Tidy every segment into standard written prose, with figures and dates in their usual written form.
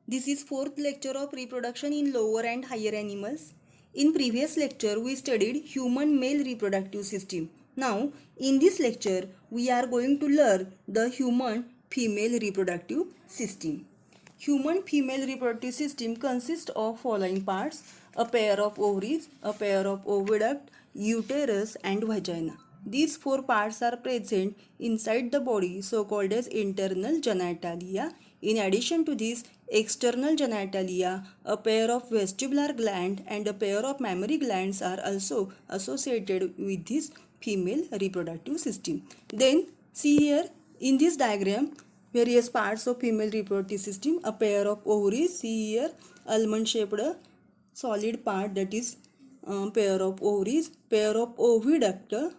This is fourth lecture of reproduction in lower and higher animals. In previous lecture, we studied human male reproductive system. Now, in this lecture, we are going to learn the human female reproductive system. Human female reproductive system consists of following parts: a pair of ovaries, a pair of oviduct, uterus and vagina. These four parts are present inside the body, so called as internal genitalia. In addition to this external genitalia, a pair of vestibular gland and a pair of mammary glands are also associated with this female reproductive system. Then see here in this diagram various parts of female reproductive system. A pair of ovaries, see here almond shaped solid part, that is pair of ovaries, pair of oviduct,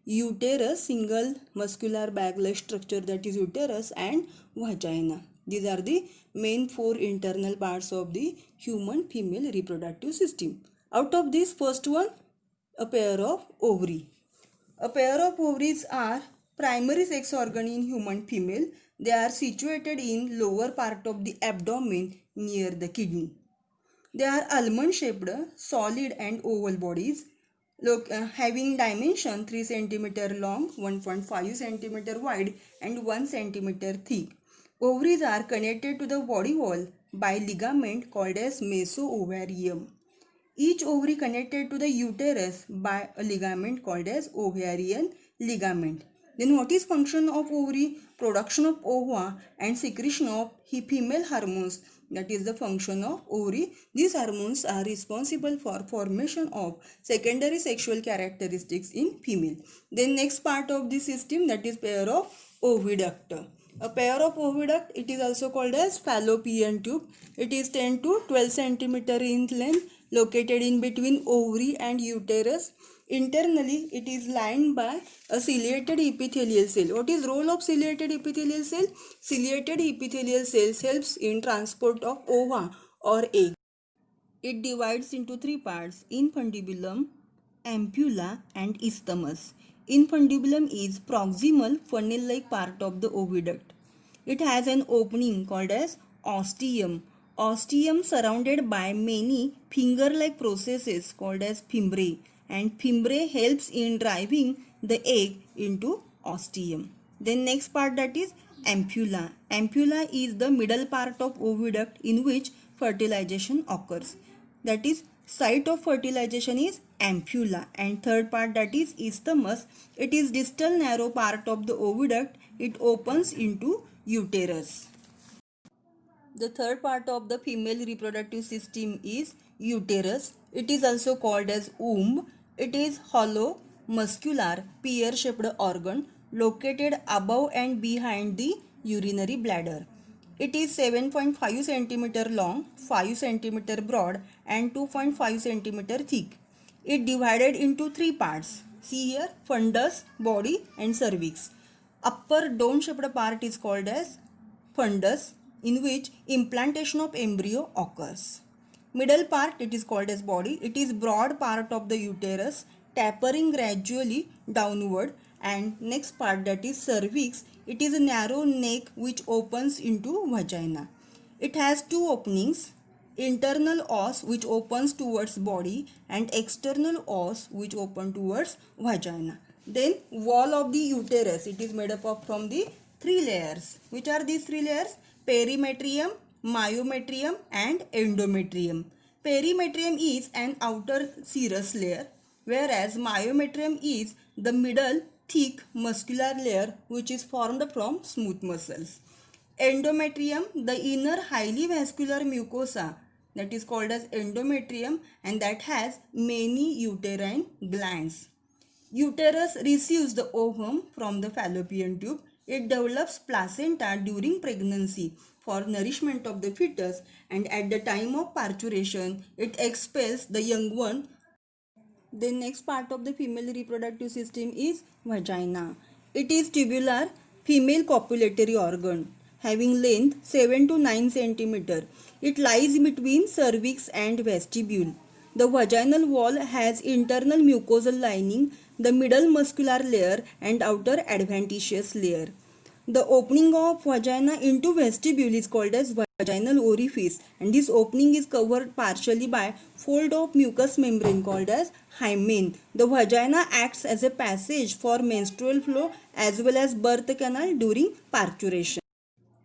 uterus, single muscular bag-like structure, that is uterus, and vagina. These are the main four internal parts of the human female reproductive system. Out of this, first one, a pair of ovary. A pair of ovaries are primary sex organ in human female. They are situated in lower part of the abdomen near the kidney. They are almond shaped, solid and oval bodies. Having dimension 3 cm long, 1.5 cm wide and 1 cm thick. Ovaries are connected to the body wall by ligament called as meso-ovarium. Each ovary connected to the uterus by a ligament called as ovarian ligament. Then what is function of ovary? Production of ova and secretion of female hormones. That is the function of ovary. These hormones are responsible for formation of secondary sexual characteristics in female. Then next part of the system, that is pair of oviduct. A pair of oviduct, it is also called as fallopian tube. It is 10 to 12 cm in length, located in between ovary and uterus. Internally, it is lined by a ciliated epithelial cell. What is role of ciliated epithelial cell? Ciliated epithelial cells helps in transport of ova or egg. It divides into three parts: infundibulum, ampulla and isthmus. Infundibulum is proximal funnel-like part of the oviduct. It has an opening called as ostium. Ostium surrounded by many finger-like processes called as fimbriae, and fimbriae helps in driving the egg into ostium. Then next part, that is ampulla. Ampulla is the middle part of oviduct in which fertilization occurs. That is, site of fertilization is ampulla. And third part, that is isthmus. It is distal narrow part of the oviduct. It opens into uterus. The third part of the female reproductive system is uterus. It is also called as womb. It is hollow, muscular, pear-shaped organ located above and behind the urinary bladder. It is 7.5 cm long, 5 cm broad and 2.5 cm thick. It divided into three parts. See here, fundus, body and cervix. Upper dome-shaped part is called as fundus, in which implantation of embryo occurs. Middle part, it is called as body. It is broad part of the uterus, tapering gradually downward. And next part, that is cervix. It is a narrow neck which opens into vagina. It has two openings: internal os which opens towards body and external os which open towards vagina. Then wall of the uterus, it is made up of from the three layers. Which are these three layers? Perimetrium, myometrium and endometrium. Perimetrium is an outer serous layer, whereas myometrium is the middle thick muscular layer which is formed from smooth muscles. Endometrium, the inner highly vascular mucosa, that is called as endometrium, and that has many uterine glands. Uterus receives the ovum from the fallopian tube. It develops placenta during pregnancy for nourishment of the fetus, and at the time of parturition, it expels the young one. The next part of the female reproductive system is vagina. It is tubular female copulatory organ having length 7 to 9 cm. It lies between cervix and vestibule. The vaginal wall has internal mucosal lining, the middle muscular layer and outer adventitious layer. The opening of vagina into vestibule is called as vaginal orifice, and this opening is covered partially by fold of mucous membrane called as hymen. The vagina acts as a passage for menstrual flow as well as birth canal during parturition.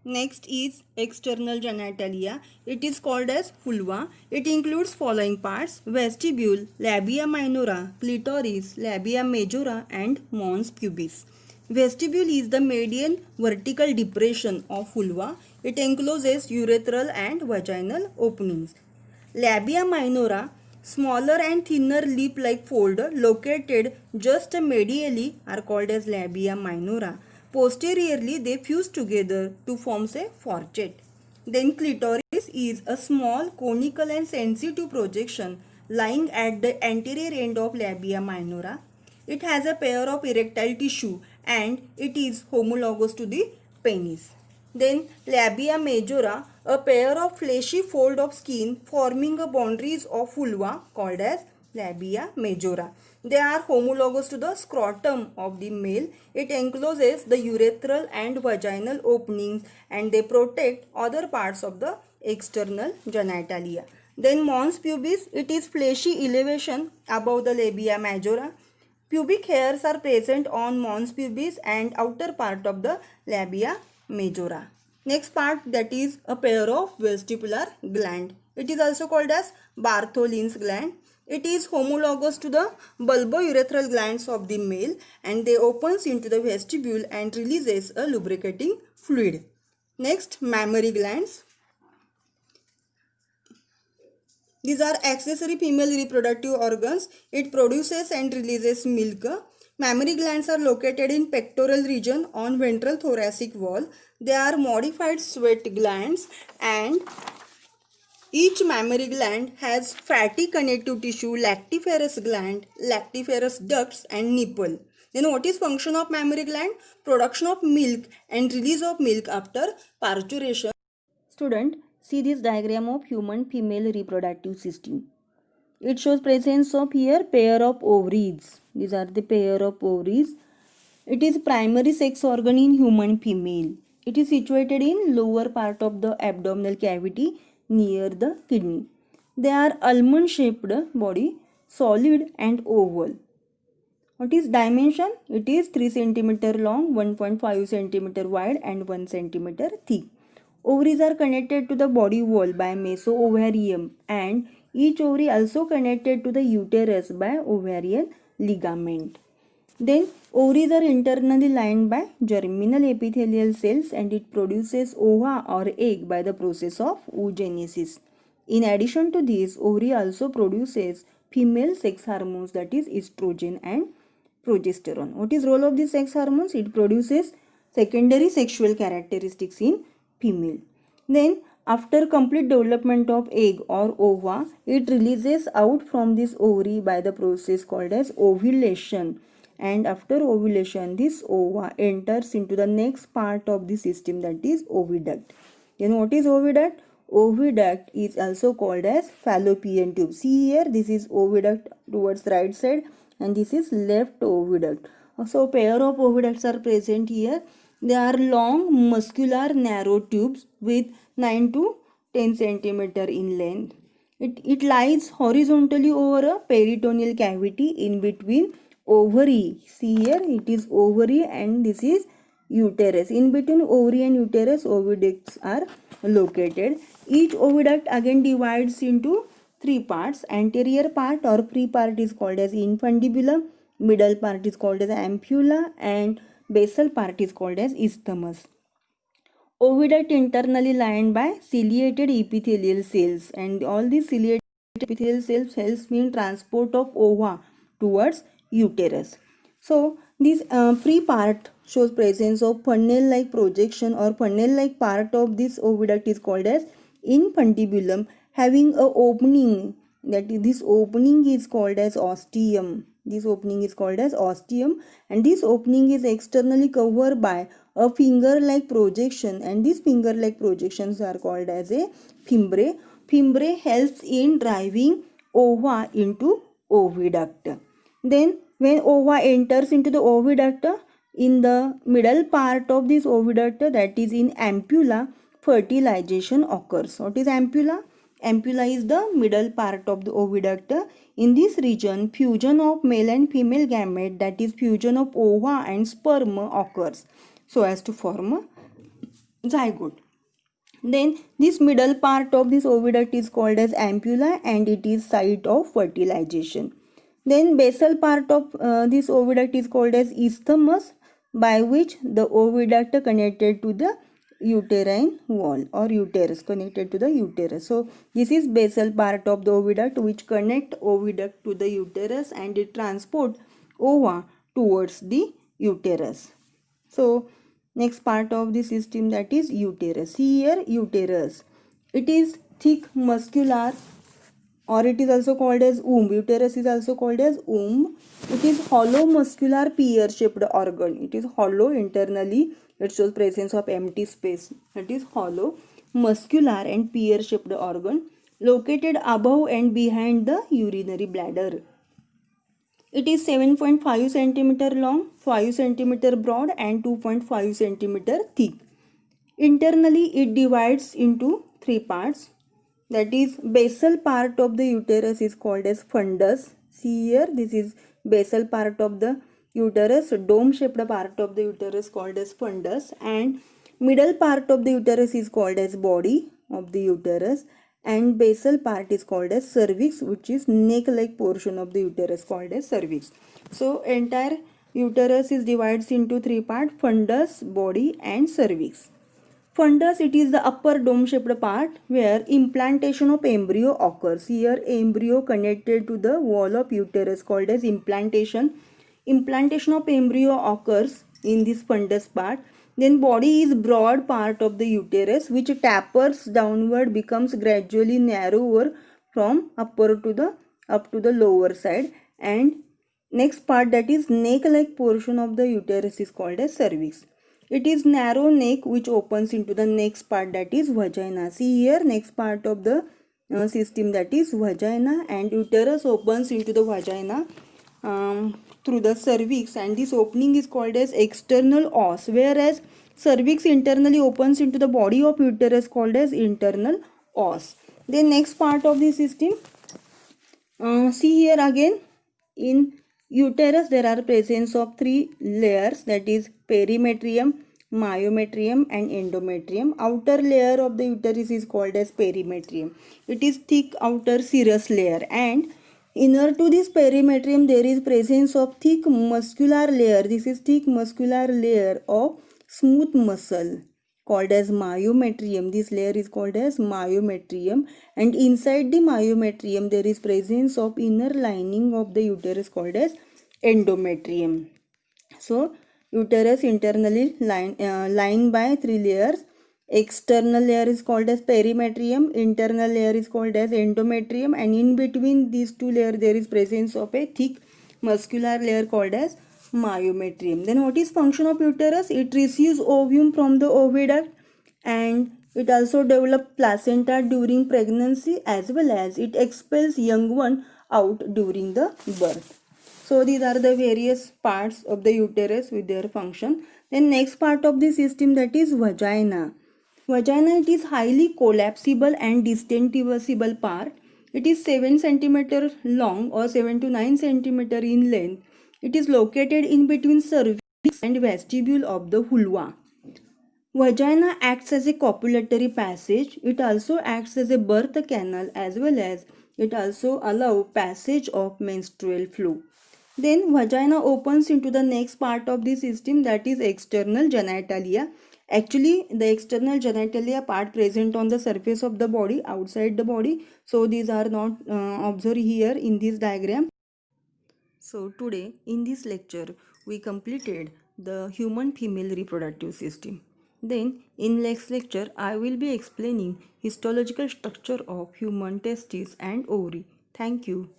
Next is external genitalia. It is called as vulva. It includes following parts: vestibule, labia minora, clitoris, labia majora, and mons pubis. Vestibule is the median vertical depression of vulva. It encloses urethral and vaginal openings. Labia minora, smaller and thinner lip-like fold located just medially, are called as labia minora. Posteriorly, they fuse together to form a forget. Then clitoris is a small conical and sensitive projection lying at the anterior end of labia minora. It has a pair of erectile tissue and it is homologous to the penis. Then labia majora, a pair of fleshy fold of skin forming a boundaries of vulva called as labia majora. They are homologous to the scrotum of the male. It encloses the urethral and vaginal openings and they protect other parts of the external genitalia. Then mons pubis, it is fleshy elevation above the labia majora. Pubic hairs are present on mons pubis and outer part of the labia majora. Next part, that is a pair of vestibular gland. It is also called as Bartholin's gland. It is homologous to the bulbourethral glands of the male and they opens into the vestibule and releases a lubricating fluid. Next, mammary glands. These are accessory female reproductive organs. It produces and releases milk. Mammary glands are located in pectoral region on ventral thoracic wall. They are modified sweat glands and each mammary gland has fatty connective tissue, lactiferous gland, lactiferous ducts and nipple. Then what is function of mammary gland? Production of milk and release of milk after parturition. Student, see this diagram of human female reproductive system. It shows presence of here pair of ovaries. These are the pair of ovaries. It is primary sex organ in human female. It is situated in lower part of the abdominal cavity near the kidney. They are almond shaped body, solid and oval. What is dimension? It is 3 cm long, 1.5 cm wide and 1 cm thick. Ovaries are connected to the body wall by meso-ovarium and each ovary also connected to the uterus by ovarian ligament. Then ovaries are internally lined by germinal epithelial cells and it produces ova or egg by the process of oogenesis. In addition to this, ovary also produces female sex hormones, that is estrogen and progesterone. What is role of these sex hormones? It produces secondary sexual characteristics in female. Then after complete development of egg or ova, it releases out from this ovary by the process called as ovulation. And after ovulation, this ova enters into the next part of the system, that is oviduct. Then what is oviduct? Oviduct is also called as fallopian tube. See here, this is oviduct towards right side and this is left oviduct. So pair of oviducts are present here. They are long muscular narrow tubes with 9 to 10 centimeter in length. It lies horizontally over a peritoneal cavity in between ovary. See here, it is ovary and this is uterus. In between ovary and uterus, oviducts are located. Each oviduct again divides into 3 parts. Anterior part or pre-part is called as infundibulum, middle part is called as ampulla and basal part is called as isthmus. Oviduct internally lined by ciliated epithelial cells and all these ciliated epithelial cells helps in transport of ova towards uterus. So this pre-part shows presence of funnel-like projection or funnel-like part of this oviduct is called as infundibulum, having a opening, that is, this opening is called as ostium. This opening is called as ostium and this opening is externally covered by a finger-like projection and these finger-like projections are called as a fimbriae. Fimbriae helps in driving ova into oviduct. Then when ova enters into the oviduct, In the middle part of this oviduct, that is in ampulla, fertilization occurs. What is ampulla? Ampulla is the middle part of the oviduct. In this region, fusion of male and female gamete, that is fusion of ova and sperm, occurs so as to form zygote. Then this middle part of this oviduct is called as ampulla and it is site of fertilization. Then basal part of this oviduct is called as isthmus, by which the oviduct connected to the uterine wall or uterus, connected to the uterus. So this is basal part of the oviduct which connect oviduct to the uterus and it transport ova towards the uterus. So next part of the system, that is uterus. See here, uterus. It is thick muscular, or it is also called as womb. Uterus is also called as womb. It is hollow muscular pear shaped organ. It is hollow internally. It shows presence of empty space. It is hollow muscular and pear shaped organ located above and behind the urinary bladder. It is 7.5 centimeter long, 5 centimeter broad and 2.5 centimeter thick. Internally, it divides into three parts. That is, basal part of the uterus is called as fundus. See here, this is basal part of the uterus, dome shaped part of the uterus called as fundus, and middle part of the uterus is called as body of the uterus, and basal part is called as cervix, which is neck like portion of the uterus called as cervix. So entire uterus is divided into three parts: fundus, body and cervix. Fundus, it is the upper dome shaped part where implantation of embryo occurs. Here embryo connected to the wall of uterus called as implantation. Implantation of embryo occurs in this fundus part. Then body is broad part of the uterus which tapers downward, becomes gradually narrower from upper to the up to the lower side, and next part, that is neck like portion of the uterus, is called as cervix. It is narrow neck which opens into the next part, that is vagina. See here, next part of the system, that is vagina, and uterus opens into the vagina through the cervix, and this opening is called as external os, whereas cervix internally opens into the body of uterus called as internal os. Then next part of the system, see here again, in uterus there are presence of three layers, that is perimetrium, myometrium and endometrium. Outer layer of the uterus is called as perimetrium. It is thick outer serous layer, and inner to this perimetrium there is presence of thick muscular layer. This is thick muscular layer of smooth muscle called as myometrium. This layer is called as myometrium, and inside the myometrium there is presence of inner lining of the uterus called as endometrium. So uterus internally lined by three layers. External layer is called as perimetrium, internal layer is called as endometrium, and in between these two layers there is presence of a thick muscular layer called as myometrium. Then what is function of uterus? It receives ovum from the oviduct, and it also develops placenta during pregnancy, as well as it expels young one out during the birth. So these are the various parts of the uterus with their function. Then next part of the system, that is vagina. Vagina, it is highly collapsible and distendable part. It is 7 centimeter long or 7 to 9 centimeter in length. It is located in between cervix and vestibule of the vulva. Vagina acts as a copulatory passage. It also acts as a birth canal, as well as it also allows passage of menstrual flow. Then vagina opens into the next part of the system, that is external genitalia. Actually, the external genitalia part present on the surface of the body, outside the body. So these are not observed here in this diagram. So today in this lecture we completed the human female reproductive system. Then in next lecture I will be explaining histological structure of human testes and ovary. Thank you.